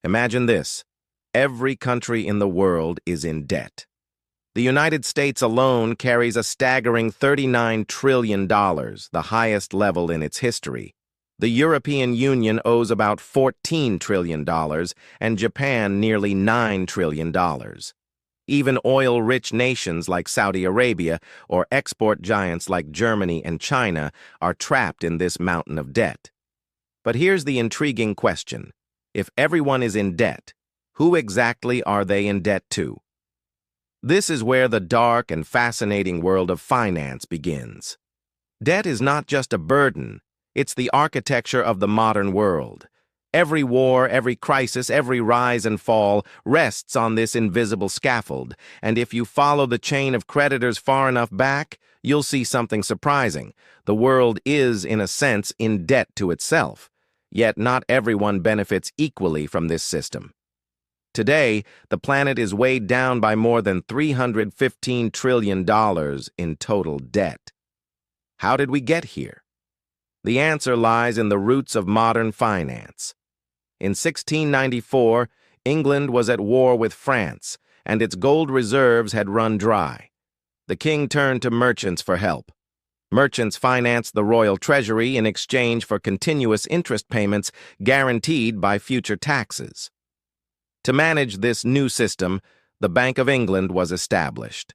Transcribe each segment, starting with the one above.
Imagine this. Every country in the world is in debt. The United States alone carries a staggering $39 trillion, the highest level in its history. The European Union owes about $14 trillion, and Japan nearly $9 trillion. Even oil-rich nations like Saudi Arabia or export giants like Germany and China are trapped in this mountain of debt. But here's the intriguing question. If everyone is in debt, who exactly are they in debt to? This is where the dark and fascinating world of finance begins. Debt is not just a burden, it's the architecture of the modern world. Every war, every crisis, every rise and fall rests on this invisible scaffold, and if you follow the chain of creditors far enough back, you'll see something surprising. The world is, in a sense, in debt to itself, yet not everyone benefits equally from this system. Today, the planet is weighed down by more than $315 trillion in total debt. How did we get here? The answer lies in the roots of modern finance. In 1694, England was at war with France, and its gold reserves had run dry. The king turned to merchants for help. Merchants financed the royal treasury in exchange for continuous interest payments guaranteed by future taxes. To manage this new system, the Bank of England was established.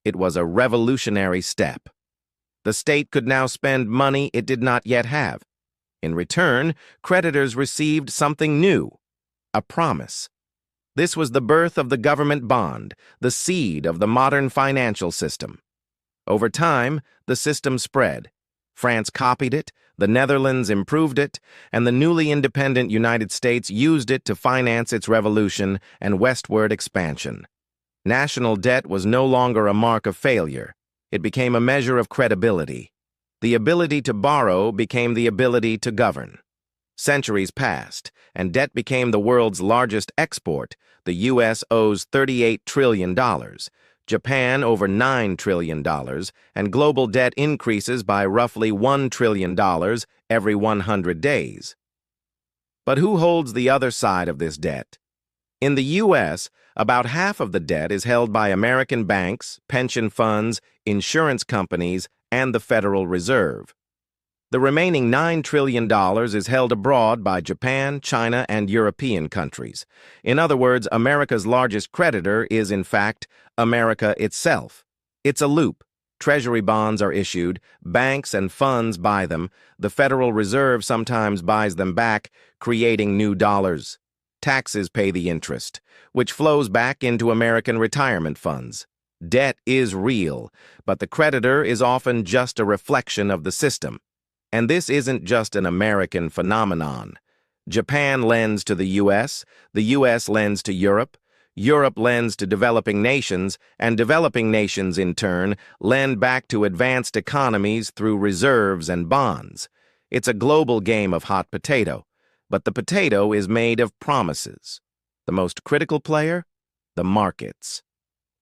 It was a revolutionary step. The state could now spend money it did not yet have. In return, creditors received something new, a promise. This was the birth of the government bond, the seed of the modern financial system. Over time, the system spread. France copied it, the Netherlands improved it, and the newly independent United States used it to finance its revolution and westward expansion. National debt was no longer a mark of failure. It became a measure of credibility. The ability to borrow became the ability to govern. Centuries passed, and debt became the world's largest export. The U.S. owes $38 trillion. Japan over $9 trillion, and global debt increases by roughly $1 trillion every 100 days. But who holds the other side of this debt? In the U.S., about half of the debt is held by American banks, pension funds, insurance companies, and the Federal Reserve. The remaining $9 trillion is held abroad by Japan, China, and European countries. In other words, America's largest creditor is, in fact, America itself. It's a loop. Treasury bonds are issued, banks and funds buy them, the Federal Reserve sometimes buys them back, creating new dollars. Taxes pay the interest, which flows back into American retirement funds. Debt is real, but the creditor is often just a reflection of the system. And this isn't just an American phenomenon. Japan lends to the U.S. lends to Europe lends to developing nations, and developing nations, in turn, lend back to advanced economies through reserves and bonds. It's a global game of hot potato, but the potato is made of promises. The most critical player? The markets.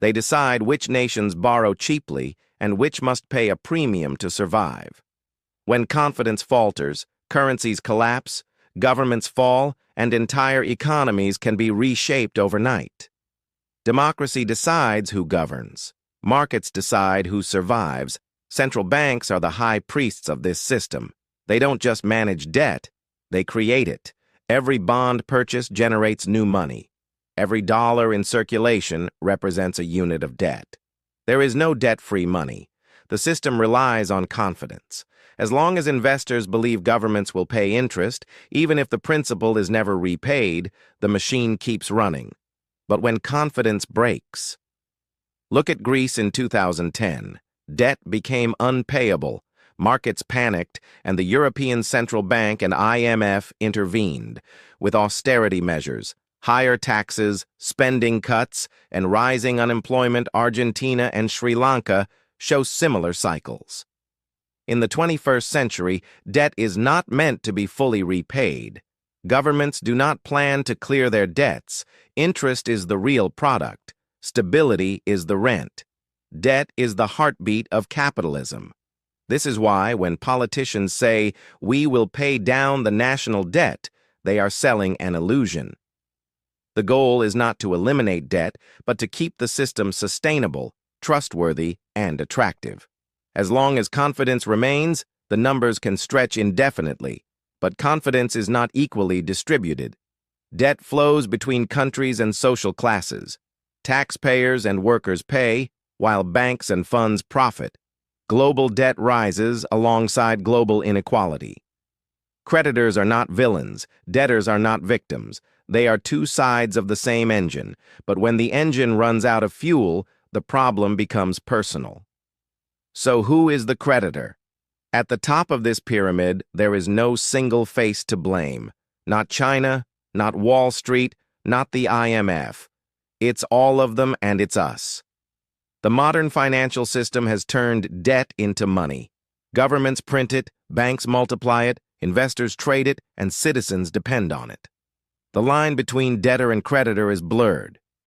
They decide which nations borrow cheaply and which must pay a premium to survive. When confidence falters, currencies collapse, governments fall, and entire economies can be reshaped overnight. Democracy decides who governs. Markets decide who survives. Central banks are the high priests of this system. They don't just manage debt, they create it. Every bond purchase generates new money. Every dollar in circulation represents a unit of debt. There is no debt-free money. The system relies on confidence. As long as investors believe governments will pay interest, even if the principal is never repaid, the machine keeps running. But when confidence breaks... Look at Greece in 2010. Debt became unpayable. Markets panicked, and the European Central Bank and IMF intervened with austerity measures, higher taxes, spending cuts, and rising unemployment. Argentina and Sri Lanka show similar cycles. In the 21st century, debt is not meant to be fully repaid. Governments do not plan to clear their debts. Interest is the real product. Stability is the rent. Debt is the heartbeat of capitalism. This is why, when politicians say, "We will pay down the national debt," they are selling an illusion. The goal is not to eliminate debt, but to keep the system sustainable, trustworthy, and attractive. As long as confidence remains, the numbers can stretch indefinitely, but confidence is not equally distributed. Debt flows between countries and social classes. Taxpayers and workers pay, while banks and funds profit. Global debt rises alongside global inequality. Creditors are not villains, debtors are not victims. They are two sides of the same engine, but when the engine runs out of fuel, the problem becomes personal. So who is the creditor? At the top of this pyramid, there is no single face to blame. Not China, not Wall Street, not the IMF. It's all of them, and it's us. The modern financial system has turned debt into money. Governments print it, banks multiply it, investors trade it, and citizens depend on it. The line between debtor and creditor is blurred.